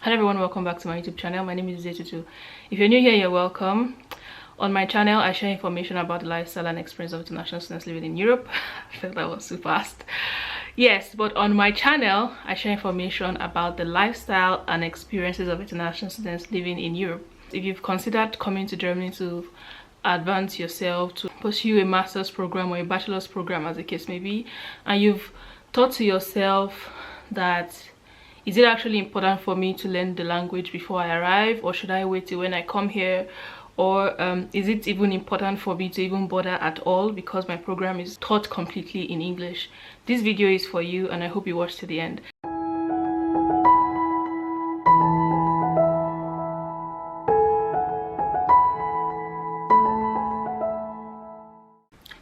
Hello everyone, welcome back to my YouTube channel. My name is Detutu. If you're new here, you're welcome. On my channel, I share information about the lifestyle and experience of international students living in Europe. I felt that was too fast. Yes, but on my channel, I share information about the lifestyle and experiences of international students living in Europe. If you've considered coming to Germany to advance yourself, to pursue a master's program or a bachelor's program as the case may be, and you've thought to yourself that is it actually important for me to learn the language before I arrive, or should I wait till when I come here, or is it even important for me to even bother at all because my program is taught completely in English? This video is for you and I hope you watch to the end.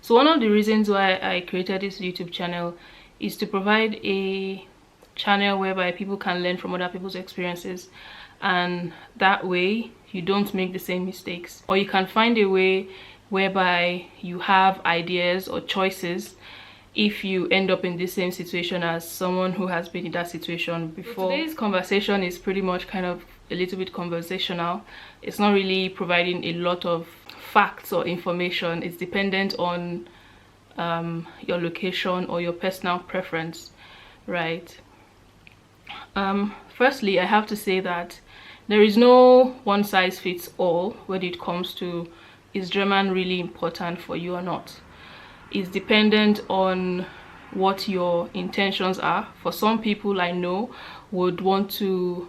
So one of the reasons why I created this YouTube channel is to provide a channel whereby people can learn from other people's experiences, and that way you don't make the same mistakes, or you can find a way whereby you have ideas or choices if you end up in the same situation as someone who has been in that situation before. Today's conversation is pretty much kind of a little bit conversational. It's not really providing a lot of facts or information. It's dependent on your location or your personal preference, right? Firstly, I have to say that there is no one size fits all when it comes to is German really important for you or not. It's dependent on what your intentions are. For some people I know would want to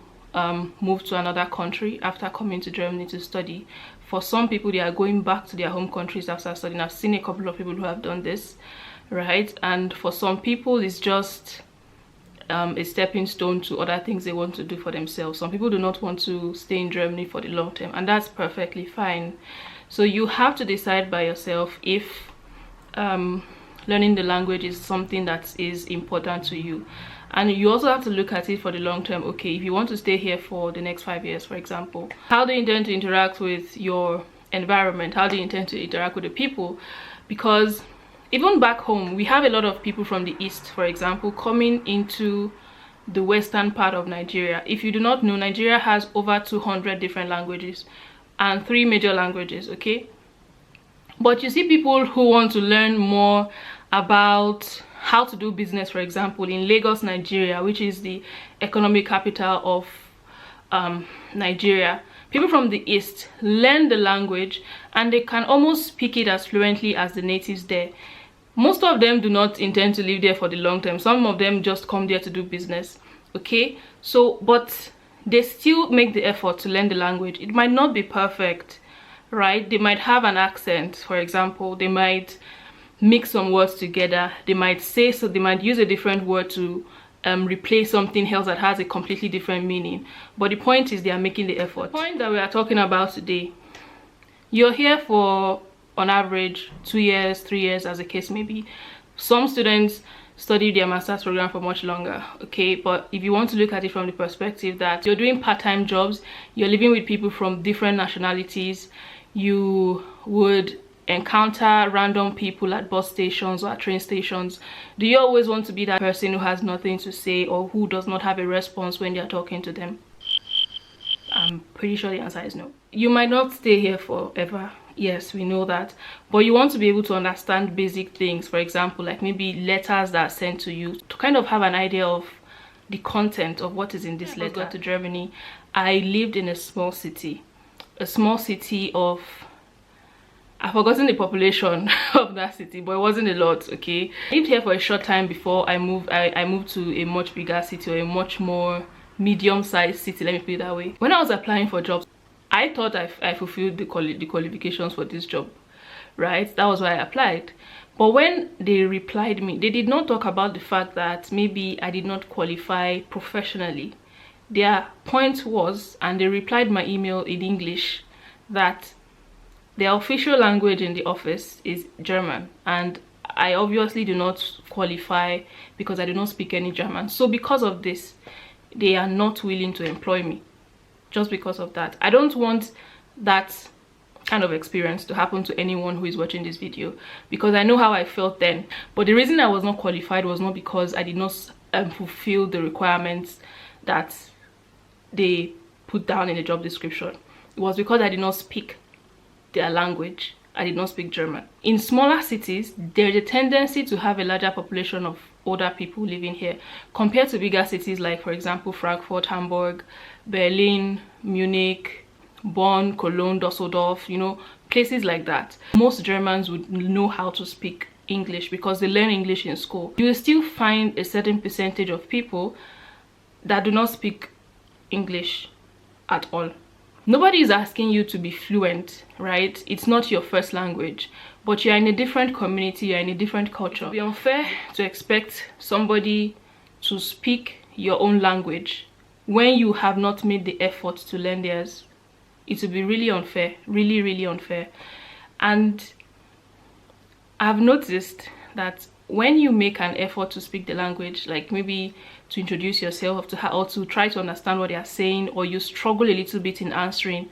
move to another country after coming to Germany to study. For some people, they are going back to their home countries after studying. I've seen a couple of people who have done this, right? And for some people, it's just a stepping stone to other things they want to do for themselves. Some people do not want to stay in Germany for the long term, and that's perfectly fine. So you have to decide by yourself if learning the language is something that is important to you. And you also have to look at it for the long term. Okay, if you want to stay here for the next 5 years, for example, how do you intend to interact with your environment? How do you intend to interact with the people? Because even back home, we have a lot of people from the east, for example, coming into the western part of Nigeria. If you do not know, Nigeria has over 200 different languages and 3 major languages, okay? But you see people who want to learn more about how to do business, for example, in Lagos, Nigeria, which is the economic capital of Nigeria. People from the east learn the language and they can almost speak it as fluently as the natives there. Most of them do not intend to live there for the long term. Some of them just come there to do business, okay? So, but they still make the effort to learn the language. It might not be perfect, right? They might have an accent, for example. They might mix some words together. They might say, so they might use a different word to replace something else that has a completely different meaning. But the point is they are making the effort. The point that we are talking about today, you're here for on average 2 years, 3 years, as the case may be. Some students study their master's program for much longer, okay? But if you want to look at it from the perspective that you're doing part-time jobs, you're living with people from different nationalities, you would encounter random people at bus stations or at train stations. Do you always want to be that person who has nothing to say or who does not have a response when they're talking to them? I'm pretty sure the answer is no. You might not stay here forever. Yes, we know that, but you want to be able to understand basic things, for example, like maybe letters that are sent to you, to kind of have an idea of the content of what is in this letter. I got to Germany, I lived in a small city of, I've forgotten the population of that city, but it wasn't a lot, okay? I lived here for a short time before I moved to a much bigger city, or a much more medium-sized city, let me put it that way. When I was applying for jobs, I thought I fulfilled the qualifications for this job, right? That was why I applied. But when they replied me, they did not talk about the fact that maybe I did not qualify professionally. Their point was, and they replied my email in English, that their official language in the office is German, and I obviously do not qualify because I do not speak any German. So because of this, they are not willing to employ me. Just because of that. I don't want that kind of experience to happen to anyone who is watching this video, because I know how I felt then. But the reason I was not qualified was not because I did not fulfill the requirements that they put down in the job description. It was because I did not speak their language. I did not speak German. In smaller cities, there's a tendency to have a larger population of older people living here compared to bigger cities like, for example, Frankfurt, Hamburg, Berlin, Munich, Bonn, Cologne, Dusseldorf, you know, places like that. Most Germans would know how to speak English because they learn English in school. You will still find a certain percentage of people that do not speak English at all. Nobody is asking you to be fluent, right? It's not your first language, but you're in a different community, you're in a different culture. It would be unfair to expect somebody to speak your own language when you have not made the effort to learn theirs. It would be really unfair, really, really unfair. And I've noticed that when you make an effort to speak the language, like maybe to introduce yourself or to try to understand what they are saying, or you struggle a little bit in answering,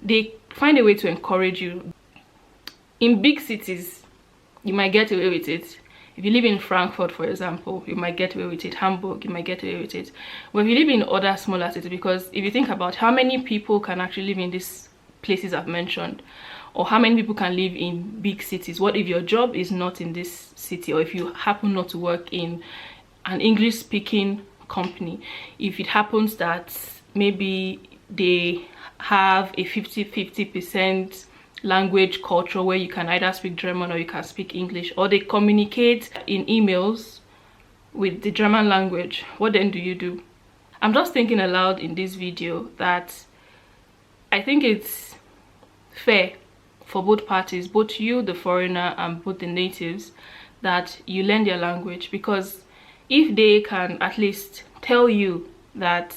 they find a way to encourage you. In big cities, you might get away with it. If you live in Frankfurt, for example, you might get away with it. Hamburg, you might get away with it. But if you live in other smaller cities, because if you think about how many people can actually live in these places I've mentioned, or how many people can live in big cities, what if your job is not in this city, or if you happen not to work in an English speaking company, if it happens that maybe they have a 50-50% language culture where you can either speak German or you can speak English, or they communicate in emails with the German language, what then do you do? I'm just thinking aloud in this video that I think it's fair for both parties, both you, the foreigner, and both the natives, that you learn their language. Because if they can at least tell you that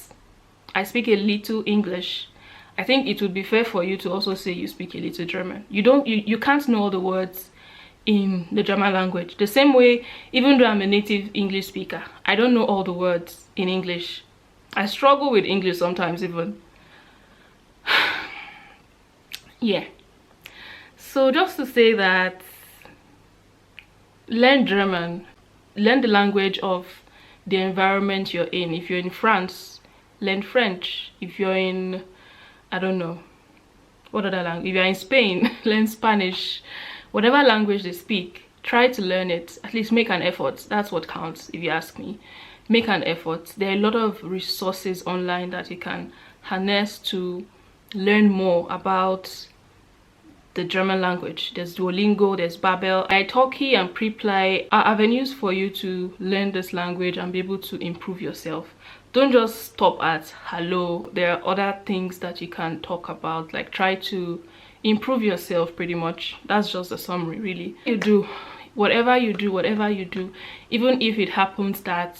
I speak a little English, I think it would be fair for you to also say you speak a little German. You can't know all the words in the German language. The same way, even though I'm a native English speaker, I don't know all the words in English. I struggle with English sometimes even. Yeah. So just to say that, learn German, learn the language of the environment you're in. If you're in France, learn French. If you're in, I don't know, what other language? If you're in Spain, learn Spanish. Whatever language they speak, try to learn it. At least make an effort. That's what counts, if you ask me. Make an effort. There are a lot of resources online that you can harness to learn more about the German language. There's Duolingo, there's Babel. Italki and Preply are avenues for you to learn this language and be able to improve yourself. Don't just stop at hello. There are other things that you can talk about, like try to improve yourself pretty much. That's just a summary, really. Whatever you do, even if it happens that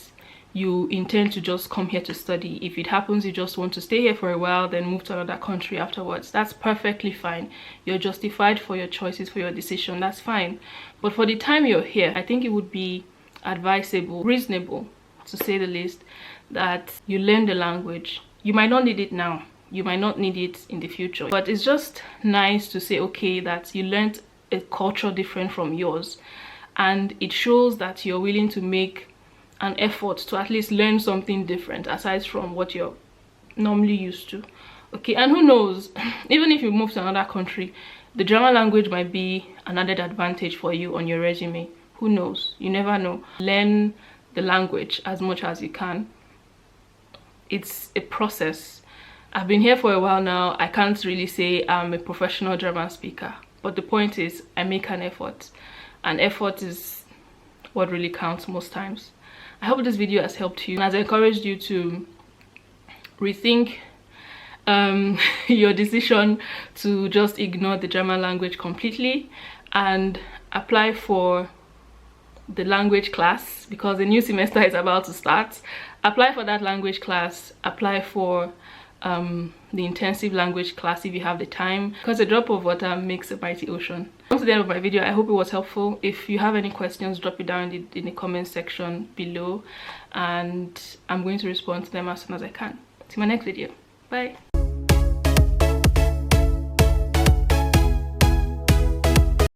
you intend to just come here to study, if it happens you just want to stay here for a while then move to another country afterwards, that's perfectly fine. You're justified for your choices, for your decision, that's fine. But for the time you're here, I think it would be advisable, reasonable to say the least, that you learn the language. You might not need it now, you might not need it in the future, but it's just nice to say, okay, that you learned a culture different from yours, and it shows that you're willing to make an effort to at least learn something different aside from what you're normally used to. Okay, and who knows, even if you move to another country, the German language might be an added advantage for you on your resume. Who knows? You never know. Learn the language as much as you can. It's a process. I've been here for a while now. I can't really say I'm a professional German speaker, but the point is I make an effort, and effort is what really counts most times. I hope this video has helped you and has encouraged you to rethink your decision to just ignore the German language completely and apply for the language class, because the new semester is about to start. Apply for that language class, apply for the intensive language class if you have the time, because a drop of water makes a mighty ocean. That's the end of my video. I hope it was helpful. If you have any questions, drop it down in the comment section below, and I'm going to respond to them as soon as I can. See my next video. Bye.